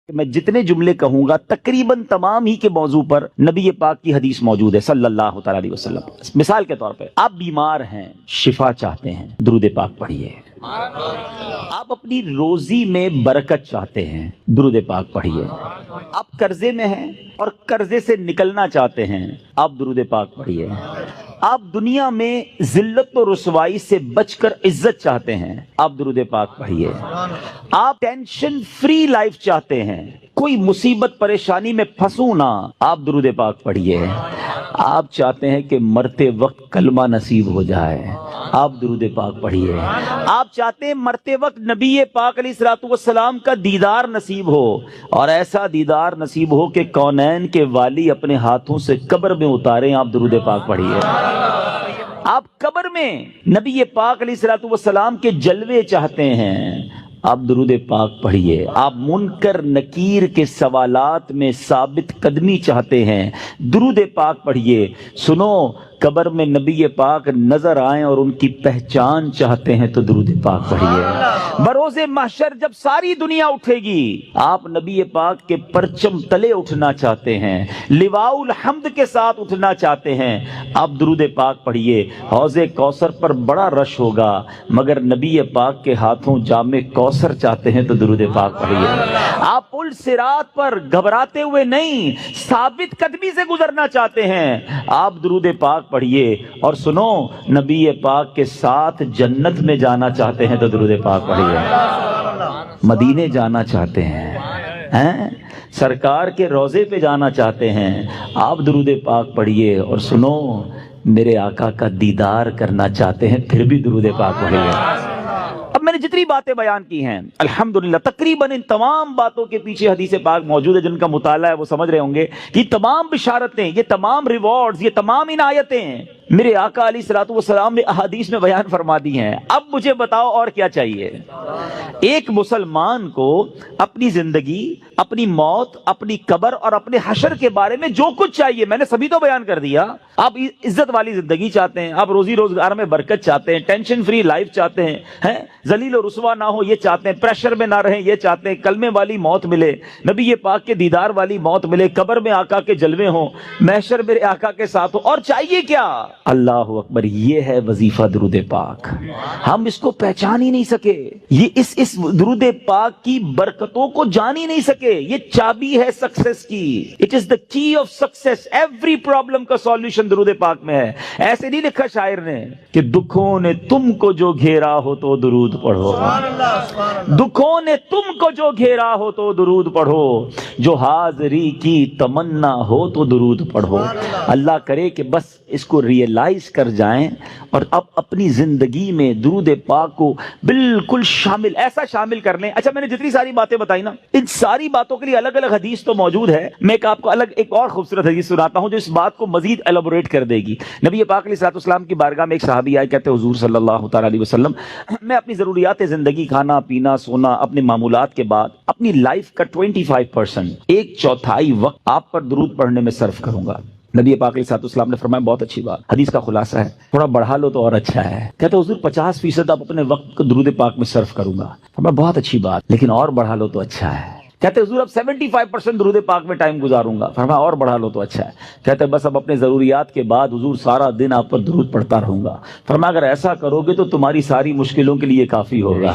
میں جتنے جملے کہوں گا تقریباً تمام ہی کے موضوع پر نبی پاک کی حدیث موجود ہے صلی اللہ تعالی علیہ وسلم۔ مثال کے طور پہ آپ بیمار ہیں، شفا چاہتے ہیں، درود پاک پڑھیے۔ آپ اپنی روزی میں برکت چاہتے ہیں، درود پاک پڑھیے۔ آپ قرضے میں ہیں اور قرضے سے نکلنا چاہتے ہیں، آپ درود پاک پڑھیے۔ آپ دنیا میں ذلت و رسوائی سے بچ کر عزت چاہتے ہیں، آپ درود پاک پڑھیے۔ آپ ٹینشن فری لائف چاہتے ہیں، کوئی مصیبت پریشانی میں پھنسوں نہ، آپ درود پاک پڑھیے۔ آپ چاہتے ہیں کہ مرتے وقت کلمہ نصیب ہو جائے، آپ درود پاک پڑھیے۔ آپ چاہتے ہیں مرتے وقت نبی پاک علیہ الصلوۃ والسلام کا دیدار نصیب ہو، اور ایسا دیدار نصیب ہو کہ کونین کے والی اپنے ہاتھوں سے قبر میں اتاریں، آپ درود پاک پڑھیے۔ آپ قبر میں نبی پاک علیہ الصلوۃ والسلام کے جلوے چاہتے ہیں، آپ درود پاک پڑھیے۔ آپ منکر نکیر کے سوالات میں ثابت قدمی چاہتے ہیں، درود پاک پڑھیے۔ سنو، قبر میں نبی پاک نظر آئیں اور ان کی پہچان چاہتے ہیں تو درود پاک پڑھیے۔ بروز محشر جب ساری دنیا اٹھے گی، آپ نبی پاک کے پرچم تلے اٹھنا چاہتے ہیں، لواء الحمد کے ساتھ اٹھنا چاہتے ہیں، آپ درود پاک پڑھیے۔ حوض کوثر پر بڑا رش ہوگا، مگر نبی پاک کے ہاتھوں جام کوثر چاہتے ہیں تو درود پاک پڑھیے۔ آپ پل صراط پر گھبراتے ہوئے نہیں، ثابت قدمی سے گزرنا چاہتے ہیں، آپ درود پاک پڑھیے۔ اور سنو، نبی پاک کے ساتھ جنت میں جانا چاہتے ہیں تو درود پاک پڑھیے۔ مدینے جانا چاہتے ہیں، سرکار کے روضے پہ جانا چاہتے ہیں، آپ درود پاک پڑھیے۔ اور سنو، میرے آقا کا دیدار کرنا چاہتے ہیں، پھر بھی درود پاک پڑھیے۔ اب میں نے جتنی باتیں بیان کی ہیں الحمدللہ تقریباً ان تمام باتوں کے پیچھے حدیث پاک موجود ہے، جن کا مطالعہ ہے وہ سمجھ رہے ہوں گے کہ یہ تمام بشارتیں، یہ تمام ریوارڈز، یہ تمام عنایتیں میرے آقا علیہ الصلوۃ والسلام نے احادیث میں بیان فرما دی ہیں۔ اب مجھے بتاؤ اور کیا چاہیے؟ ایک مسلمان کو اپنی زندگی، اپنی موت، اپنی قبر اور اپنے حشر کے بارے میں جو کچھ چاہیے میں نے سبھی تو بیان کر دیا۔ آپ عزت والی زندگی چاہتے ہیں، آپ روزی روزگار میں برکت چاہتے ہیں، ٹینشن فری لائف چاہتے ہیں، ذلیل و رسوا نہ ہو یہ چاہتے ہیں، پریشر میں نہ رہیں یہ چاہتے ہیں، کلمے والی موت ملے، نبی پاک کے دیدار والی موت ملے، قبر میں آقا کے جلوے ہوں، محشر میرے آقا کے ساتھ ہو، اور چاہیے کیا؟ اللہ اکبر، یہ ہے وظیفہ درود پاک۔ ہم اس کو پہچان ہی نہیں سکے، یہ اس درود پاک کی برکتوں کو جان ہی نہیں سکے۔ یہ چابی ہے سکسیس کی، اٹ از دا کی آف سکسیس۔ ایوری پرابلم کا سولوشن درود پاک میں ہے۔ ایسے نہیں لکھا شاعر نے کہ دکھوں نے تم کو جو گھیرا ہو تو درود پڑھو، دکھوں نے تم کو جو گھیرا ہو تو درود پڑھو، جو حاضری کی تمنا ہو تو درود پڑھو۔ اللہ کرے کہ بس اس کو ریئلائز کر جائیں اور اب اپنی زندگی میں درود پاک کو بالکل شامل، ایسا شامل کر لیں۔ اچھا، میں نے جتنی ساری باتیں بتائی نا، ان ساری باتوں کے لیے الگ الگ حدیث تو موجود ہے، میں آپ کو الگ ایک اور خوبصورت حدیث سناتا ہوں جو اس بات کو مزید ایلابوریٹ کر دے گی۔ نبی پاک علیہ الصلوۃ والسلام کی بارگاہ میں ایک صحابی آئے، کہتے حضور صلی اللہ تعالی علیہ وسلم، میں اپنی ضروریات زندگی، کھانا پینا سونا، اپنے معمولات کے بعد اپنی لائف کا 25%، ایک چوتھائی وقت آپ پر درود پڑھنے میں صرف کروں گا۔ نبی پاک علیہ الصلوۃ والسلام نے فرمایا بہت اچھی بات، حدیث کا خلاصہ ہے، تھوڑا بڑھا لو تو اور اچھا ہے۔ کہتے حضور 50% آپ اپنے وقت کو درود پاک میں صرف کروں گا۔ فرمایا بہت اچھی بات، لیکن اور بڑھا لو تو اچھا ہے۔ کہتے حضور اب 75% درود پاک میں ٹائم گزاروں گا۔ فرمایا اور بڑھا لو تو اچھا ہے۔ کہتے بس اب اپنے ضروریات کے بعد حضور سارا دن آپ پر درود پڑھتا رہوں گا۔ فرمایا اگر ایسا کرو گے تو تمہاری ساری مشکلوں کے لیے کافی ہوگا،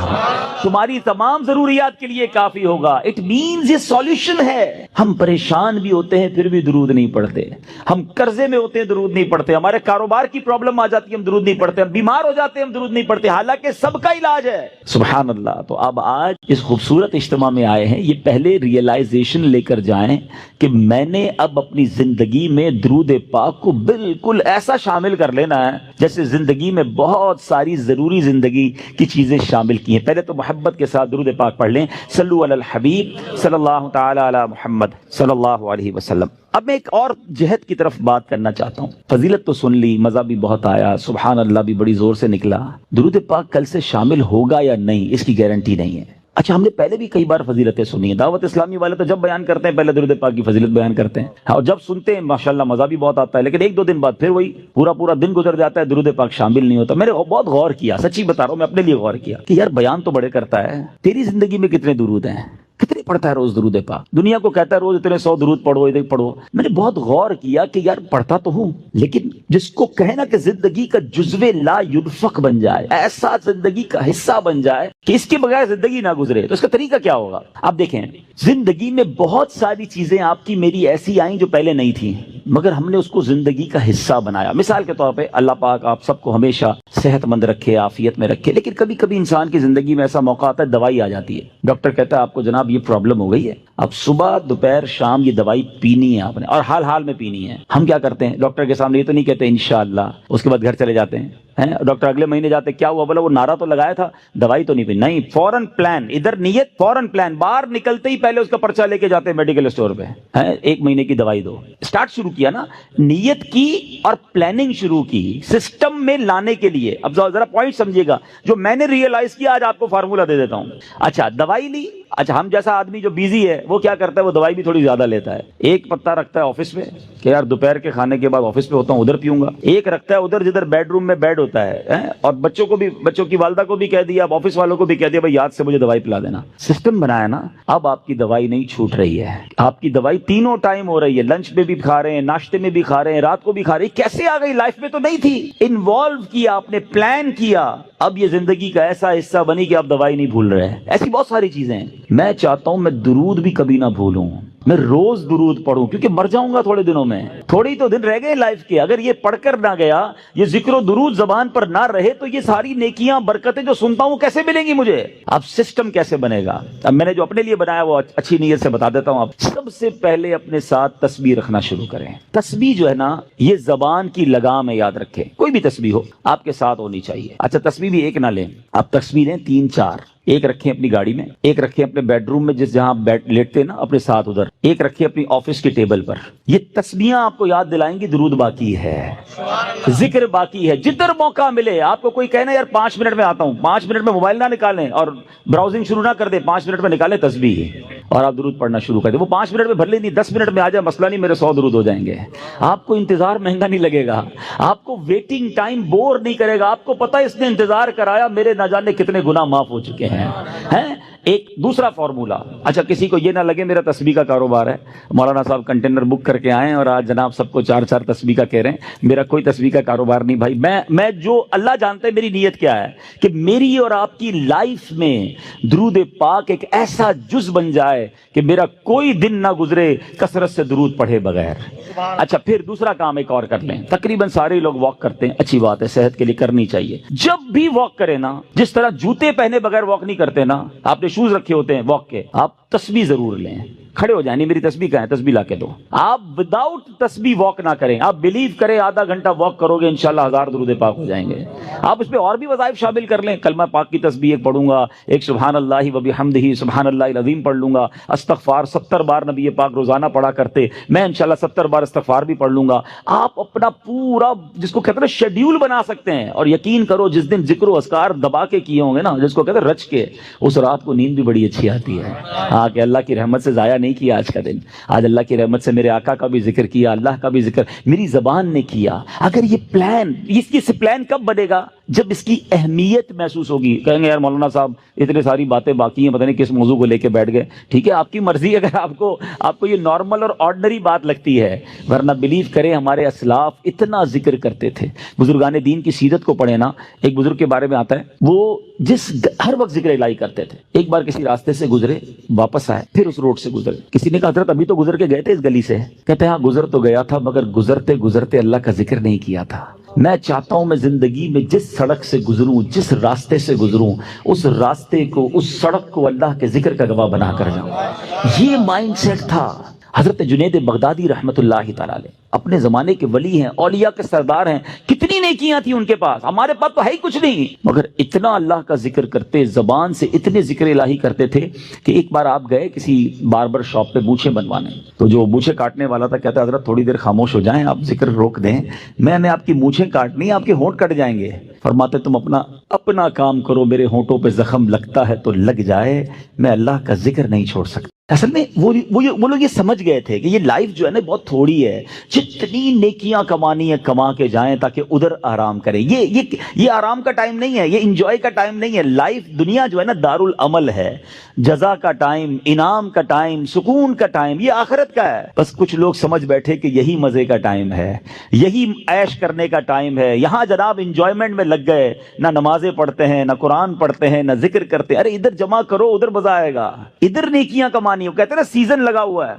تمہاری تمام ضروریات کے لیے کافی ہوگا۔ اٹ مینز یہ سولوشن ہے۔ ہم پریشان بھی ہوتے ہیں پھر بھی درود نہیں پڑھتے، ہم قرضے میں ہوتے ہیں درود نہیں پڑھتے، ہمارے کاروبار کی پرابلم آ جاتی ہے ہم درود نہیں پڑھتے، ہم بیمار ہو جاتے ہیں ہم درود نہیں پڑھتے، حالانکہ سب کا علاج ہے۔ سبحان اللہ۔ تو اب آج اس خوبصورت اجتماع میں آئے ہیں، یہ پہلے ریئلائزیشن لے کر جائیں کہ میں نے اب اپنی زندگی میں درود پاک کو بالکل ایسا شامل کر لینا ہے جیسے زندگی میں بہت ساری ضروری زندگی کی چیزیں شامل کی ہیں۔ پہلے تو محبت کے ساتھ درود پاک پڑھ لیں، صلو علی الحبیب صلی اللہ تعالی علی محمد صلی اللہ علیہ وسلم۔ اب میں ایک اور جہت کی طرف بات کرنا چاہتا ہوں۔ فضیلت تو سن لی، مزہ بھی بہت آیا، سبحان اللہ بھی بڑی زور سے نکلا، درود پاک کل سے شامل ہوگا یا نہیں اس کی گارنٹی نہیں ہے۔ اچھا، ہم نے پہلے بھی کئی بار فضیلتیں سنی ہیں، دعوت اسلامی والے تو جب بیان کرتے ہیں پہلے درود پاک کی فضیلت بیان کرتے ہیں، اور جب سنتے ہیں ماشاءاللہ مزہ بھی بہت آتا ہے، لیکن ایک دو دن بعد پھر وہی پورا دن گزر جاتا ہے، درود پاک شامل نہیں ہوتا۔ میں نے بہت غور کیا، سچی بتا رہا ہوں، میں اپنے لیے غور کیا کہ یار بیان تو بڑے کرتا ہے، تیری زندگی میں کتنے درود ہیں؟ کتنے پڑھتا ہے روز درود پاک؟ دنیا کو کہتا ہے روز اتنے 100 درود پڑھو اتنے پڑھو. میں نے بہت غور کیا کہ یار پڑھتا تو ہوں، لیکن جس کو کہے نا کہ زندگی کا جزو لا ينفق بن جائے، ایسا زندگی کا حصہ بن جائے کہ اس کے بغیر زندگی نہ گزرے، تو اس کا طریقہ کیا ہوگا؟ آپ دیکھیں زندگی میں بہت ساری چیزیں آپ کی میری ایسی آئیں جو پہلے نہیں تھیں، مگر ہم نے اس کو زندگی کا حصہ بنایا. مثال کے طور پہ اللہ پاک آپ سب کو ہمیشہ صحت مند رکھے، عافیت میں رکھے، لیکن کبھی کبھی انسان کی زندگی میں ایسا موقع آتا ہے دوائی آ جاتی ہے. ڈاکٹر کہتا ہے آپ کو جناب یہ پرابلم ہو گئی ہے، اب صبح دوپہر شام یہ دوائی پینی ہے آپ نے، اور حال حال میں پینی ہے. ہم کیا کرتے ہیں؟ ڈاکٹر کے سامنے یہ تو نہیں کہتے انشاءاللہ، اس کے بعد گھر چلے جاتے ہیں. ڈاکٹر اگلے مہینے جاتے، کیا ہوا؟ بولا وہ نعرہ تو لگایا تھا، دوائی تو نہیں پی. نہیں، فوراً پلان، ادھر نیت فوراً پلان، باہر نکلتے ہی پہلے اس کا پرچہ لے کے جاتے ہیں میڈیکل اسٹور پہ، 1 مہینے کی دوائی دو. اسٹارٹ شروع کیا نا، نیت کی اور پلاننگ شروع کی سسٹم میں لانے کے لیے. اب ذرا پوائنٹ سمجھیے گا جو میں نے ریئلائز کیا، آج آپ کو فارمولا دے دیتا ہوں. اچھا دوائی لی، اچھا ہم جیسا آدمی جو بیزی ہے وہ کیا کرتا ہے؟ وہ دوائی بھی تھوڑی زیادہ لیتا ہے. ایک پتا رکھتا ہے آفس میں کہ یار دوپہر کے کھانے کے بعد آفس پہ ہوتا ہوں ادھر پیوں گا. ایک رکھتا ہے ادھر جدھر بیڈ روم میں بیڈ ہوتا ہے، اور بچوں کو بھی، بچوں کی والدہ کو بھی کہہ دیا، اب آفس والوں کو بھی کہہ دیا بھائی یاد سے مجھے دوائی پلا دینا. سسٹم بنایا نا. اب آپ کی دوائی نہیں چھوٹ رہی ہے، آپ کی دوائی تینوں ٹائم ہو رہی ہے. لنچ میں بھی کھا رہے ہیں، ناشتے میں بھی کھا رہے ہیں، رات کو بھی کھا رہے ہیں. کیسے آ گئی؟ لائف میں تو نہیں تھی. انوالو کیا آپ نے، پلان کیا، اب یہ زندگی کا ایسا حصہ بنی کہ آپ دوائی نہیں بھول رہے. ایسی بہت ساری چیزیں ہیں. میں چاہتا ہوں میں درود بھی کبھی نہ بھولوں، میں روز درود پڑھوں، کیونکہ مر جاؤں گا تھوڑے دنوں میں، تھوڑی تو دن رہ گئے لائف کے. اگر یہ پڑھ کر نہ گیا، یہ ذکر و درود زبان پر نہ رہے، تو یہ ساری نیکیاں برکتیں جو سنتا ہوں کیسے ملیں گی مجھے؟ اب سسٹم کیسے بنے گا؟ اب میں نے جو اپنے لیے بنایا وہ اچھی نیت سے بتا دیتا ہوں. اب سب سے پہلے اپنے ساتھ تسبیح رکھنا شروع کریں. تسبیح جو ہے نا یہ زبان کی لگام ہے، یاد رکھیں. کوئی بھی تسبیح ہو آپ کے ساتھ ہونی چاہیے. اچھا تسبیح بھی ایک نہ لیں، آپ تسبیح لیں 3-4. ایک رکھیں اپنی گاڑی میں، ایک رکھیں اپنے بیڈ روم میں جہاں لیٹتے ہیں نا اپنے ساتھ ادھر، ایک رکھیں اپنی آفس کے ٹیبل پر. یہ تسبیحاں آپ کو یاد دلائیں گی درود باقی ہے، ذکر باقی ہے. جدھر موقع ملے آپ کو کوئی کہنا یار 5 منٹ میں آتا ہوں، 5 منٹ میں موبائل نہ نکالیں اور براؤزنگ شروع نہ کر دیں، 5 منٹ میں نکالیں تسبیح اور آپ درود پڑھنا شروع کر دیں. وہ 5 منٹ میں بھر لیں، نہیں 10 منٹ میں آ جائے مسئلہ نہیں، میرے 100 درود ہو جائیں گے. آپ کو انتظار مہنگا نہیں لگے گا، آپ کو ویٹنگ ٹائم بور نہیں کرے گا. آپ کو پتہ ہے اس نے انتظار کرایا، میرے نہ جانے کتنے گناہ معاف ہو چکے ہیں. ایک دوسرا فارمولا. اچھا کسی کو یہ نہ لگے میرا تسبیح کا کاروبار ہے، مولانا صاحب کنٹینر بک کر کے آئے اور آج جناب سب کو 4 تسبیح کا کہہ رہے ہیں. میرا کوئی تسبیح کا کاروبار نہیں بھائی. میں جو اللہ جانتا ہے میری نیت کیا ہے کہ میری اور آپ کی لائف میں درود پاک ایک ایسا جز بن جائے کہ میرا کوئی دن نہ گزرے کثرت سے درود پڑھے بغیر. اچھا پھر دوسرا کام ایک اور کر لیں. تقریباً سارے لوگ واک کرتے ہیں، اچھی بات ہے، صحت کے لیے کرنی چاہیے. جب بھی واک کریں نا، جس طرح جوتے پہنے بغیر واک نہیں کرتے نا، آپ نے شوز رکھے ہوتے ہیں واک کے، آپ تسبیح ضرور لیں. کھڑے ہو جائیں، نہیں میری تسبیح کہاں ہے، تسبیح لا کے دو. آپ وداؤٹ تسبیح واک نہ کریں. آپ بلیو کریں آدھا گھنٹہ واک کرو گے انشاءاللہ 1000 درود پاک ہو جائیں گے. آپ اس پہ اور بھی وظائف شامل کر لیں. کلمہ پاک کی تسبیح ایک پڑھوں گا، ایک سبحان اللہ و بحمدہ سبحان اللہ العظیم پڑھ لوں گا. استغفار 70 بار نبی پاک روزانہ پڑھا کرتے، میں انشاءاللہ 70 بار استغفار بھی پڑھ لوں گا. آپ اپنا پورا جس کو کہتے ہیں شیڈیول بنا سکتے ہیں. اور یقین کرو جس دن ذکر و اذکار دبا کے کیے ہوں گے نا، جس کو کہتے ہیں رچ کے، اس رات کو نیند بھی بڑی اچھی آتی ہے. ہاں کہ اللہ کی رحمت سے ضائع نہیں کیا آج کا دن. آج اللہ کی رحمت سے میرے آقا کا بھی ذکر کیا، اللہ کا بھی ذکر میری زبان نے کیا. اگر یہ پلان، اس پلان کب بنے گا؟ جب اس کی اہمیت محسوس ہوگی. کہیں گے یار مولانا صاحب اتنے ساری باتیں باقی ہیں، پتہ نہیں کس موضوع کو لے کے بیٹھ گئے. ٹھیک ہے آپ کی مرضی. اگر آپ کو یہ نارمل اور آرڈنری بات لگتی ہے، ورنہ بلیو کریں ہمارے اسلاف اتنا ذکر کرتے تھے. بزرگان دین کی سیرت کو پڑھیں نا، ایک بزرگ کے بارے میں آتا ہے وہ ہر وقت ذکر الہی کرتے تھے. ایک بار کسی راستے سے گزرے، واپس آئے، پھر اس روڈ سے گزرے. کسی نے کہا حضرت ابھی تو گزر کے گئے تھے اس گلی سے. کہتے ہیں ہاں گزر تو گیا تھا، مگر گزرتے گزرتے اللہ کا ذکر نہیں کیا تھا. میں چاہتا ہوں میں زندگی میں جس سڑک سے گزروں، جس راستے سے گزروں، اس راستے کو، اس سڑک کو اللہ کے ذکر کا گواہ بنا کر جاؤں. یہ مائنڈ سیٹ تھا. حضرت جنید بغدادی رحمت اللہ تعالی علیہ اپنے زمانے کے ولی ہیں، اولیاء کے سردار ہیں. کتنی نیکیاں تھیں ان کے پاس، ہمارے پاس تو ہے ہی کچھ نہیں، مگر اتنا اللہ کا ذکر کرتے، زبان سے اتنے ذکر الہی کرتے تھے کہ ایک بار آپ گئے کسی باربر شاپ پہ مونچھیں بنوانے. تو جو مونچھیں کاٹنے والا تھا کہتا حضرت تھوڑی دیر خاموش ہو جائیں، آپ ذکر روک دیں، میں نے آپ کی مونچھیں کاٹنی، آپ کے ہونٹ کٹ جائیں گے. فرماتے تم اپنا کام کرو، میرے ہونٹوں پہ زخم لگتا ہے تو لگ جائے، میں اللہ کا ذکر نہیں چھوڑ سکتا. اصل میں وہ لوگ یہ سمجھ گئے تھے کہ یہ لائف جو ہے نا بہت تھوڑی ہے، جتنی نیکیاں کمانی ہے کما کے جائیں تاکہ ادھر آرام کریں. یہ آرام کا ٹائم نہیں ہے، یہ انجوائے کا ٹائم نہیں ہے. لائف دنیا جو ہے نا دار العمل ہے، جزا کا ٹائم، انعام کا ٹائم، سکون کا ٹائم یہ آخرت کا ہے. بس کچھ لوگ سمجھ بیٹھے کہ یہی مزے کا ٹائم ہے، یہی عیش کرنے کا ٹائم ہے. یہاں جناب انجوائمنٹ میں لگ گئے، نہ نمازیں پڑھتے ہیں، نہ قرآن پڑھتے ہیں، نہ ذکر کرتے ہیں. ارے ادھر جمع کرو، ادھر مزہ آئے گا. ادھر نیکیاں کمانی، وہ کہتے ہیں نا سیزن لگا ہوا ہے.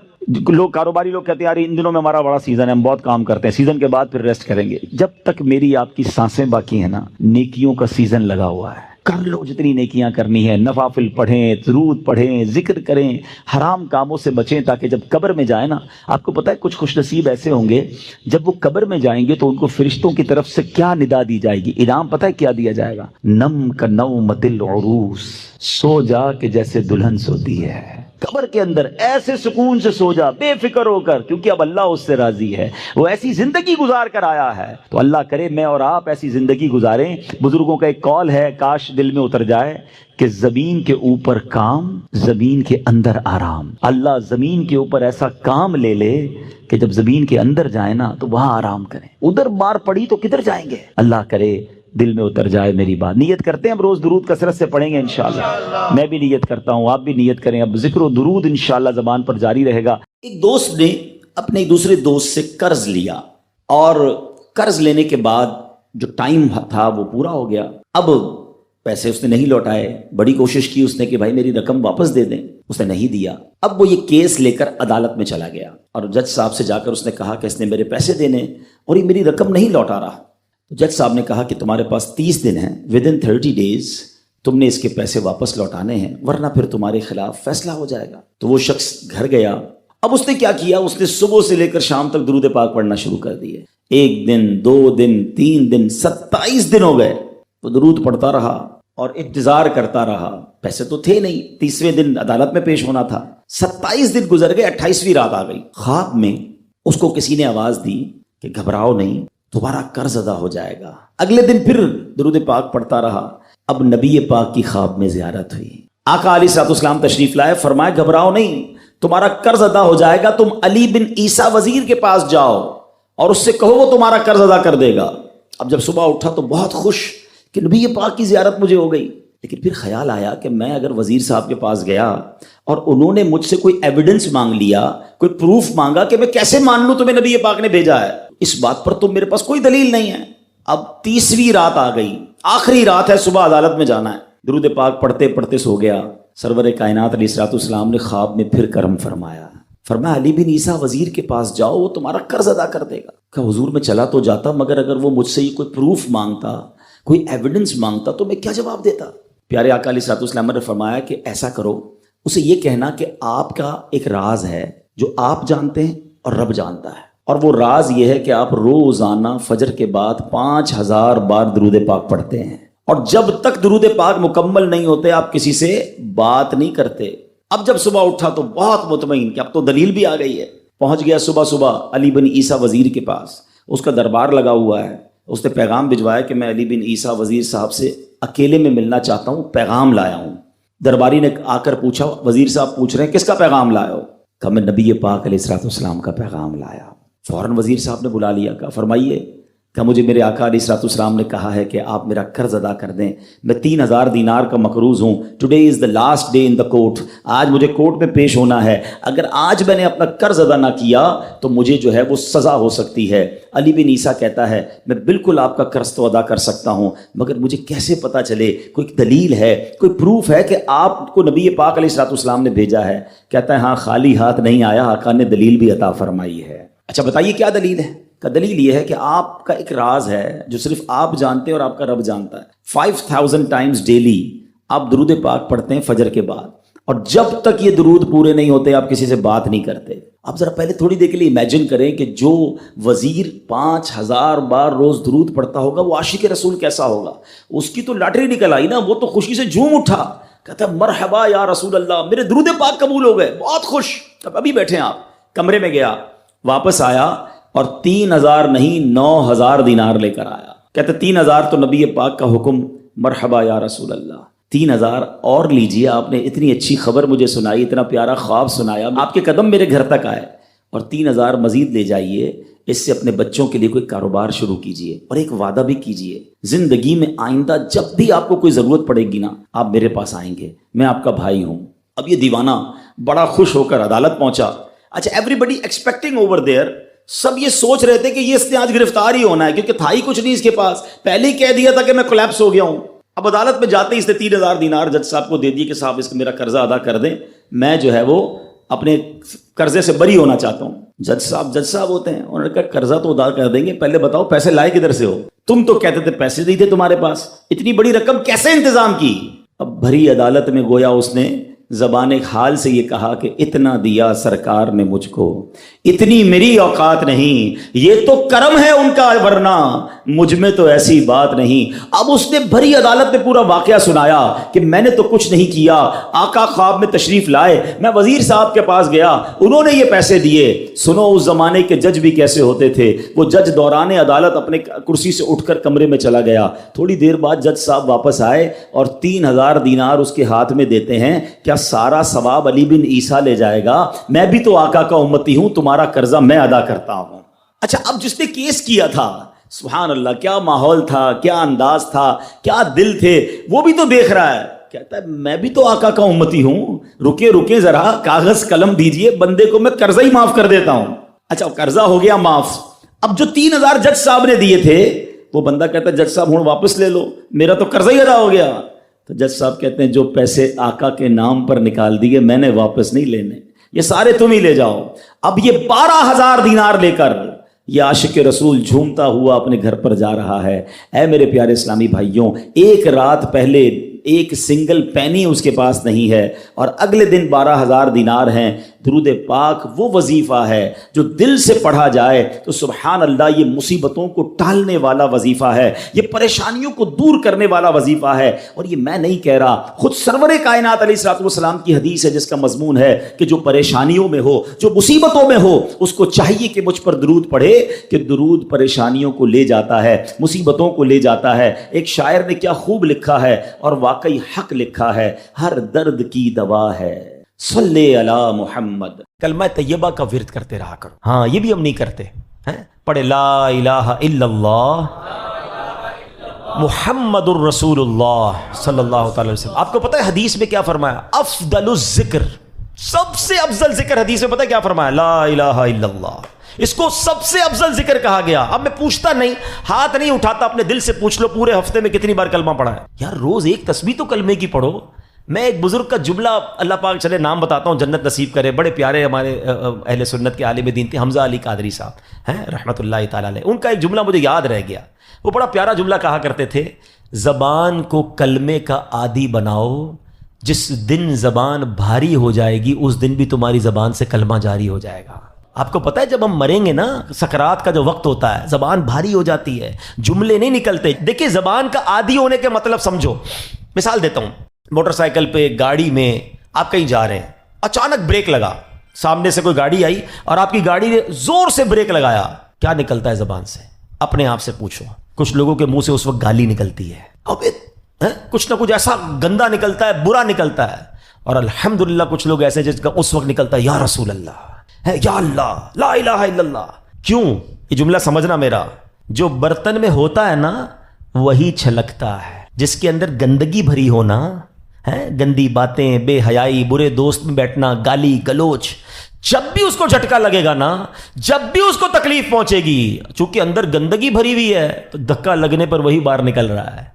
لوگ کاروباری لوگ کہتے ہیں یار ان دنوں میں ہمارا بڑا سیزن ہے، ہم بہت کام کرتے ہیں، سیزن کے بعد پھر ریسٹ کریں گے. جب تک میری آپ کی سانسیں باقی ہیں نا، نیکیوں کا سیزن لگا ہوا ہے. کر لو جتنی نیکیاں کرنی ہے، نوافل پڑھیں، درود پڑھیں، ذکر کریں، حرام کاموں سے بچیں، تاکہ جب قبر میں جائیں نا، آپ کو پتہ ہے کچھ خوش نصیب ایسے ہوں گے جب وہ قبر میں جائیں گے تو ان کو فرشتوں کی طرف سے کیا ندا دی جائے گی، انعام پتہ ہے کیا دیا جائے گا؟ نم کا نومت العروس، سو جا کہ جیسے دلہن سوتی ہے. قبر کے اندر ایسے سکون سے سو جا، بے فکر ہو کر، کیونکہ اب اللہ اس سے راضی ہے، وہ ایسی زندگی گزار کر آیا ہے. تو اللہ کرے میں اور آپ ایسی زندگی گزاریں. بزرگوں کا ایک قول ہے، کاش دل میں اتر جائے، کہ زمین کے اوپر کام، زمین کے اندر آرام. اللہ زمین کے اوپر ایسا کام لے لے کہ جب زمین کے اندر جائیں نا تو وہاں آرام کریں. ادھر مار پڑی تو کدھر جائیں گے؟ اللہ کرے دل میں اتر جائے میری بات. نیت کرتے ہیں ہم روز درود کثرت سے پڑھیں گے انشاءاللہ. میں بھی نیت کرتا ہوں، آپ بھی نیت کریں. اب ذکر و درود انشاءاللہ زبان پر جاری رہے گا. ایک دوست نے اپنے ایک دوسرے دوست سے قرض لیا، اور قرض لینے کے بعد جو ٹائم تھا وہ پورا ہو گیا. اب پیسے اس نے نہیں لوٹائے. بڑی کوشش کی اس نے کہ بھائی میری رقم واپس دے دیں، اس نے نہیں دیا. اب وہ یہ کیس لے کر عدالت میں چلا گیا اور جج صاحب سے جا کر اس نے کہا کہ اس نے میرے پیسے دینے اور یہ میری رقم نہیں لوٹا رہا. جج صاحب نے کہا کہ تمہارے پاس 30 دن ہیں، ودن 30 days تم نے اس کے پیسے واپس لوٹانے ہیں، ورنہ پھر تمہارے خلاف فیصلہ ہو جائے گا. تو وہ شخص گھر گیا. اب اس نے کیا کیا، اس نے صبح سے لے کر شام تک درود پاک پڑھنا شروع کر دیے. 1 دن 2 دن 3 دن 27 دن ہو گئے. وہ درود پڑھتا رہا اور انتظار کرتا رہا. پیسے تو تھے نہیں، 30ویں دن عدالت میں پیش ہونا تھا. 27 دن گزر گئے، 28ویں رات آ گئی. خواب میں اس کو کسی نے آواز دی کہ گھبراؤ نہیں، تمہارا قرض ادا ہو جائے گا. اگلے دن پھر درود پاک پڑھتا رہا. اب نبی پاک کی خواب میں زیارت ہوئی. آقا علیہ الصلوۃ والسلام تشریف لائے، فرمایا گھبراؤ نہیں، تمہارا قرض ادا ہو جائے گا. تم علی بن عیسیٰ وزیر کے پاس جاؤ اور اس سے کہو وہ تمہارا قرض ادا کر دے گا. اب جب صبح اٹھا تو بہت خوش کہ نبی پاک کی زیارت مجھے ہو گئی. لیکن پھر خیال آیا کہ میں اگر وزیر صاحب کے پاس گیا اور انہوں نے مجھ سے کوئی ایویڈنس مانگ لیا، کوئی پروف مانگا، کہ میں کیسے مان لوں تمہیں نبی پاک نے بھیجا ہے؟ اس بات پر تو میرے پاس کوئی دلیل نہیں ہے. اب 30ویں رات آ گئی، آخری رات ہے، صبح عدالت میں جانا ہے. درود پاک پڑھتے پڑھتے سو گیا. سرور کائنات علیہ الصلوۃ والسلام نے خواب میں پھر کرم فرمایا. فرمایا علی بن عیسیٰ وزیر کے پاس جاؤ، وہ تمہارا قرض ادا کر دے گا. کہ حضور میں چلا تو جاتا، مگر اگر وہ مجھ سے یہ کوئی پروف مانگتا، کوئی ایویڈنس مانگتا تو میں کیا جواب دیتا؟ پیارے آقا علیہ الصلوۃ والسلام نے فرمایا کہ ایسا کرو، اسے یہ کہنا کہ آپ کا ایک راز ہے جو آپ جانتے ہیں اور رب جانتا ہے، اور وہ راز یہ ہے کہ آپ روزانہ فجر کے بعد 5000 بار درود پاک پڑھتے ہیں، اور جب تک درود پاک مکمل نہیں ہوتے آپ کسی سے بات نہیں کرتے. اب جب صبح اٹھا تو بہت مطمئن کہ اب تو دلیل بھی آ گئی ہے. پہنچ گیا صبح صبح علی بن عیسیٰ وزیر کے پاس. اس کا دربار لگا ہوا ہے. اس نے پیغام بھجوایا کہ میں علی بن عیسیٰ وزیر صاحب سے اکیلے میں ملنا چاہتا ہوں، پیغام لایا ہوں. درباری نے آ کر پوچھا، وزیر صاحب پوچھ رہے ہیں کس کا پیغام لایا ہو؟ کہا میں نبی پاک علیہ الصلوۃ والسلام کا پیغام لایا. فوراً وزیر صاحب نے بلا لیا. کہا فرمائیے. کہ مجھے میرے آقا علیہ الصلوۃ والسلام نے کہا ہے کہ آپ میرا قرض ادا کر دیں. میں 3000 دینار کا مقروض ہوں. Today is the last day in the court. آج مجھے کورٹ میں پیش ہونا ہے. اگر آج میں نے اپنا قرض ادا نہ کیا تو مجھے جو ہے وہ سزا ہو سکتی ہے. علی بن عیسیٰ کہتا ہے میں بالکل آپ کا قرض تو ادا کر سکتا ہوں، مگر مجھے کیسے پتہ چلے، کوئی دلیل ہے، کوئی پروف ہے کہ آپ کو نبی پاک علیہ الصلوۃ والسلام نے بھیجا ہے؟ کہتا ہے ہاں، خالی ہاتھ نہیں آیا، آقا نے دلیل بھی عطا فرمائی ہے. اچھا بتائیے کیا دلیل ہے؟ کا دلیل یہ ہے کہ آپ کا ایک راز ہے جو صرف آپ جانتے ہیں اور آپ کا رب جانتا ہے. 5000 ٹائمز ڈیلی آپ درود پاک پڑھتے ہیں فجر کے بعد، اور جب تک یہ درود پورے نہیں ہوتے آپ کسی سے بات نہیں کرتے. آپ ذرا پہلے تھوڑی دیر کے لیے امیجن کریں کہ جو وزیر 5000 بار روز درود پڑھتا ہوگا وہ عاشق رسول کیسا ہوگا. اس کی تو لاٹری نکل آئی نا، وہ تو خوشی سے جھوم اٹھا، کہتا مرحبا یا رسول اللہ، میرے درود پاک قبول ہو گئے، بہت خوش. اب ابھی بیٹھے ہیں آپ، کمرے میں گیا، واپس آیا اور 3000 نہیں 9000 دینار لے کر آیا. کہتے 3000 تو نبی پاک کا حکم، مرحبا یا رسول اللہ. 3,000 اور لیجیے. آپ نے اتنی اچھی خبر مجھے سنائی, اتنا پیارا خواب سنایا, آپ کے قدم میرے گھر تک آئے, اور 3,000 مزید لے جائیے. اس سے اپنے بچوں کے لیے کوئی کاروبار شروع کیجیے, اور ایک وعدہ بھی کیجیے, زندگی میں آئندہ جب بھی آپ کو کوئی ضرورت پڑے گی نا, آپ میرے پاس آئیں گے, میں آپ کا بھائی ہوں. اب یہ دیوانہ بڑا خوش ہو کر عدالت پہنچا. اچھا, everybody expecting over there, سب یہ سوچ رہے تھے کہ یہ اس نے آج گرفتار ہی ہونا ہے, کیونکہ تھا ہی کچھ نہیں اس کے پاس, پہلے ہی کہہ دیا تھا کہ میں کولیپس ہو گیا ہوں. اب عدالت میں جاتے ہی اس نے 3,000 دینار جج صاحب کو دے دیے کہ صاحب اس کا میرا قرضہ ادا کر دیں, میں جو ہے وہ اپنے قرضے سے بری ہونا چاہتا ہوں. جج صاحب ہوتے ہیں, انہوں نے کہا قرضہ تو ادا کر دیں گے, پہلے بتاؤ پیسے لائے کدھر سے ہو؟ تم تو کہتے تھے پیسے نہیں تھے تمہارے پاس, اتنی بڑی رقم کیسے انتظام کی؟ اب بھری عدالت میں گویا اس نے زبان حال سے یہ کہا کہ اتنا دیا سرکار نے مجھ کو, اتنی میری اوقات نہیں, یہ تو کرم ہے ان کا, ورنہ مجھ میں تو ایسی بات نہیں. اب اس نے بھری عدالت میں پورا واقعہ سنایا کہ میں نے تو کچھ نہیں کیا, آقا خواب میں تشریف لائے, میں وزیر صاحب کے پاس گیا, انہوں نے یہ پیسے دیے. سنو اس زمانے کے جج بھی کیسے ہوتے تھے. وہ جج دوران عدالت اپنے کرسی سے اٹھ کر کمرے میں چلا گیا. تھوڑی دیر بعد جج صاحب واپس آئے اور 3,000 دینار اس کے ہاتھ میں دیتے ہیں. کیا سارا ثواب علی بن عیسیٰ لے جائے گا؟ میں بھی تو آقا کا امتی ہوں, تمہارا قرضہ میں ادا کرتا ہوں. اچھا, اب جس نے کیس کیا تھا, سبحان اللہ, کیا ماحول تھا, کیا انداز تھا, کیا دل تھے, وہ بھی تو دیکھ رہا ہے, کہتا ہے میں بھی تو آقا کا امتی ہوں, رکے ذرا, کاغذ قلم دیجئے, بندے کو میں قرضہ ہی معاف کر دیتا ہوں. اچھا, قرضہ ہو گیا معاف. اب جو 3,000 جج صاحب نے دیے تھے, وہ بندہ کہتا ہے جج صاحب ہوں واپس لے لو, میرا تو قرضہ ہی ادا ہو گیا. تو جج صاحب کہتے ہیں جو پیسے آقا کے نام پر نکال دیے میں نے واپس نہیں لینے, یہ سارے تم ہی لے جاؤ. اب یہ 12,000 دینار لے کر یہ عاشق رسول جھومتا ہوا اپنے گھر پر جا رہا ہے. اے میرے پیارے اسلامی بھائیوں, ایک رات پہلے ایک سنگل پینی اس کے پاس نہیں ہے, اور اگلے دن 12,000 دینار ہیں. درود پاک وہ وظیفہ ہے جو دل سے پڑھا جائے تو سبحان اللہ یہ مصیبتوں کو ٹالنے والا وظیفہ ہے, یہ پریشانیوں کو دور کرنے والا وظیفہ ہے. اور یہ میں نہیں کہہ رہا, خود سرور کائنات علیہ الصلوۃ والسلام کی حدیث ہے جس کا مضمون ہے کہ جو پریشانیوں میں ہو, جو مصیبتوں میں ہو, اس کو چاہیے کہ مجھ پر درود پڑھے, کہ درود پریشانیوں کو لے جاتا ہے, مصیبتوں کو لے جاتا ہے. ایک شاعر نے کیا خوب لکھا ہے, اور واقعی حق لکھا ہے, ہر درد کی دوا ہے صلی علی محمد. کلمہ طیبہ کا ورد کرتے رہا کرو. ہاں, یہ بھی ہم نہیں کرتے ہیں. پڑھے لا الہ الا اللہ محمد الرسول اللہ صلی اللہ تعالی وسلم. آپ کو پتہ ہے حدیث میں کیا فرمایا؟ افضل الذکر, سب سے افضل ذکر حدیث میں پتہ ہے کیا فرمایا؟ لا الہ الا اللہ. اس کو سب سے افضل ذکر کہا گیا. اب میں پوچھتا نہیں, ہاتھ نہیں اٹھاتا, اپنے دل سے پوچھ لو پورے ہفتے میں کتنی بار کلمہ پڑھا ہے. یار روز ایک تسبیح تو کلمے کی پڑھو. میں ایک بزرگ کا جملہ, اللہ پاک چلے نام بتاتا ہوں, جنت نصیب کرے, بڑے پیارے ہمارے اہل سنت کے عالم دین تھے, حمزہ علی قادری صاحب ہیں رحمۃ اللہ تعالیٰ علیہ. ان کا ایک جملہ مجھے یاد رہ گیا. وہ بڑا پیارا جملہ کہا کرتے تھے, زبان کو کلمے کا عادی بناؤ, جس دن زبان بھاری ہو جائے گی اس دن بھی تمہاری زبان سے کلمہ جاری ہو جائے گا. آپ کو پتہ ہے جب ہم مریں گے نا, سکرات کا جو وقت ہوتا ہے, زبان بھاری ہو جاتی ہے, جملے نہیں نکلتے. دیکھیں زبان کا عادی ہونے کے مطلب سمجھو. مثال دیتا ہوں, موٹر سائیکل پہ, گاڑی میں آپ کہیں جا رہے ہیں, اچانک بریک لگا, سامنے سے کوئی گاڑی آئی اور آپ کی گاڑی نے زور سے بریک لگایا, کیا نکلتا ہے زبان سے؟ اپنے آپ سے پوچھو. کچھ لوگوں کے منہ سے اس وقت گالی نکلتی ہے, اب کچھ نہ کچھ ایسا گندا نکلتا ہے, برا نکلتا ہے. اور الحمدللہ کچھ لوگ ایسے جس کا اس وقت نکلتا ہے یا رسول اللہ ہے, یا اللہ, لا الہ الا اللہ. کیوں؟ یہ جملہ سمجھنا میرا, جو برتن میں ہوتا ہے نا وہی چھلکتا ہے. جس کے اندر گندگی بھری ہونا ہے, گندی باتیں, بے حیائی, برے دوست میں بیٹھنا, گالی گلوچ, جب بھی اس کو جھٹکا لگے گا نا, جب بھی اس کو تکلیف پہنچے گی, چونکہ اندر گندگی بھری ہوئی ہے تو دھکا لگنے پر وہی باہر نکل رہا ہے.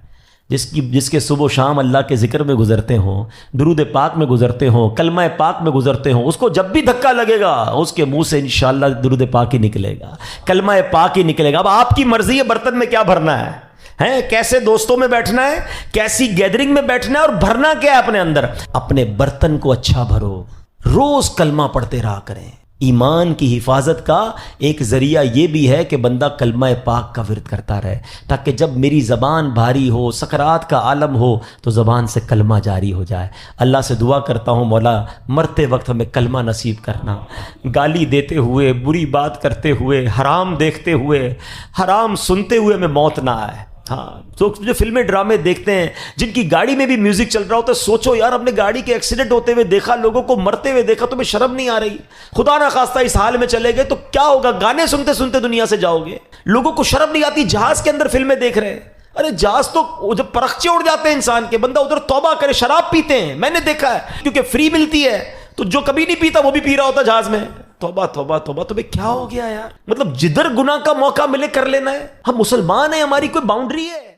جس کے صبح و شام اللہ کے ذکر میں گزرتے ہوں, درود پاک میں گزرتے ہوں, کلمہ پاک میں گزرتے ہوں, اس کو جب بھی دھکا لگے گا اس کے منہ سے انشاءاللہ درود پاک ہی نکلے گا, کلمہ پاک ہی نکلے گا. اب آپ کی مرضی ہے برتن میں کیا بھرنا ہے, کیسے دوستوں میں بیٹھنا ہے, کیسی گیدرنگ میں بیٹھنا ہے, اور بھرنا کیا ہے اپنے اندر. اپنے برتن کو اچھا بھرو, روز کلمہ پڑھتے رہا کریں. ایمان کی حفاظت کا ایک ذریعہ یہ بھی ہے کہ بندہ کلمہ پاک کا ورد کرتا رہے, تاکہ جب میری زبان بھاری ہو, سکرات کا عالم ہو, تو زبان سے کلمہ جاری ہو جائے. اللہ سے دعا کرتا ہوں مولا مرتے وقت ہمیں کلمہ نصیب کرنا. گالی دیتے ہوئے, بری بات کرتے ہوئے, حرام دیکھتے ہوئے, حرام سنتے ہوئے ہمیں موت نہ آئے. ہاں تو جو فلمیں ڈرامے دیکھتے ہیں جن کی گاڑی میں بھی میوزک چل رہا ہوتا ہے, سوچو یار اپنے گاڑی کے ایکسیڈنٹ ہوتے ہوئے دیکھا, لوگوں کو مرتے ہوئے دیکھا, تمہیں شرم نہیں آ رہی؟ خدا نہ خواستہ اس حال میں چلے گئے تو کیا ہوگا؟ گانے سنتے سنتے دنیا سے جاؤ گے. لوگوں کو شرم نہیں آتی جہاز کے اندر فلمیں دیکھ رہے ہیں. ارے جہاز تو جب پرخچے اڑ جاتے ہیں انسان کے, بندہ ادھر توبہ کرے. شراب پیتے ہیں, میں نے دیکھا ہے, کیونکہ فری ملتی ہے تو جو کبھی نہیں پیتا وہ بھی پی رہا ہوتا جہاز میں. توبہ توبہ توبہ, تمہیں کیا ہو گیا یار؟ مطلب جدھر گناہ کا موقع ملے کر لینا ہے. ہم مسلمان ہیں, ہماری کوئی باؤنڈری ہے؟